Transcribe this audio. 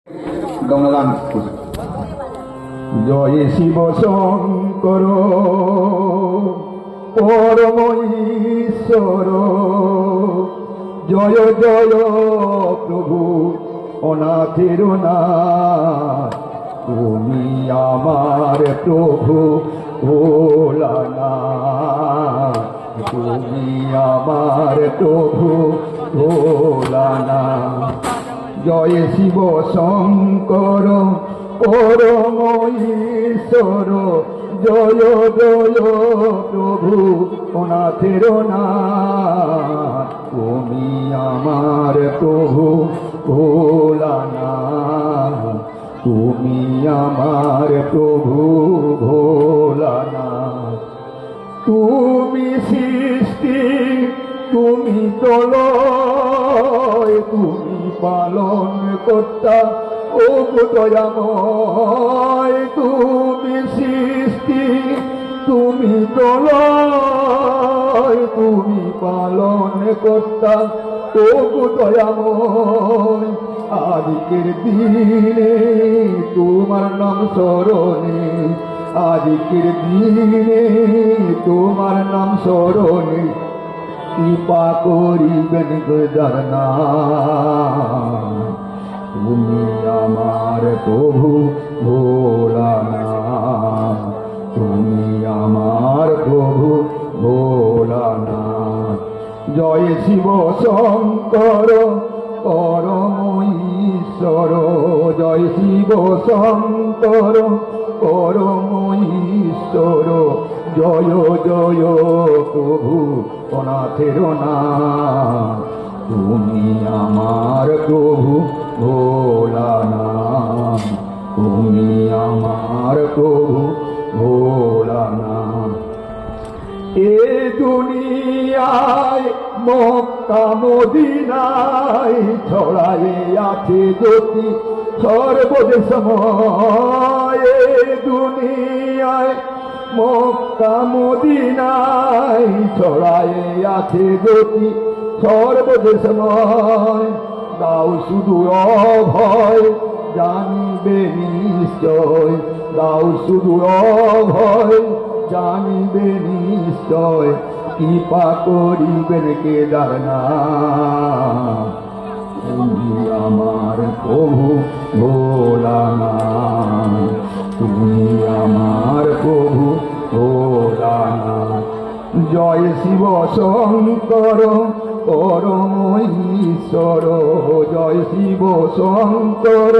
গঙ্গাগান জয় শিব শঙ্কর পরম ঈশ্বর, জয় জয় প্রভু অনাথের নাথ, তুমি আমার প্রভু ভোলানাথ, তুমি আমার প্রভু ভোলানাথ। জয় শিব শঙ্কর পরম ঈশ্বর, জয় জয় প্রভু অনাথের নাথ, তুমি আমার প্রভু ভোলানাথ, তুমি আমার প্রভু ভোলানাথ। তুমি সৃষ্টি তুমি প্রলয়, তুমি পালন কর্তা ও দয়াময়। তুমি সৃষ্টি তুমি প্রলয়, তুমি পালন কর্তা ও দয়াময়। আজকের দিনে তোমার নাম স্মরণে, আজকের দিনে তোমার নাম স্মরণে, কৃপা করিবেন গদারনাথ, তুমি আমার প্রভু ভোলানাথ, তুমি আমার প্রভু ভোলানাথ। জয় শিব শঙ্কর পরম ঈশ্বর, জয় শিব শঙ্কর পরম ঈশ্বর, জয় জয় প্রভু অনাথের নাথ, তুমি আমার প্রভু ভোলানাথ, তুমি আমার প্রভু ভোলানাথ। এ দুনিয়ায় মক্কা মদিনায় ছড়ায়ে আছে জ্যোতি সর্বদেশময়। এ দুনিয়ায় মক্কা মদিনায় ছড়ায়ে আছে জ্যোতি সর্বদেশময়। দাও শুধু অভয় জানিবে নিশ্চয়, দাও শুধু অভয় জানিবে নিশ্চয়, কৃপা করিবেন কেদারনাথ, তুমি আমার প্রভু ভোলানাথ, তুমি আমার প্রভু ভোলানাথ। জয় শিব শঙ্কর পরম ঈশ্বর, জয় শিব শঙ্কর।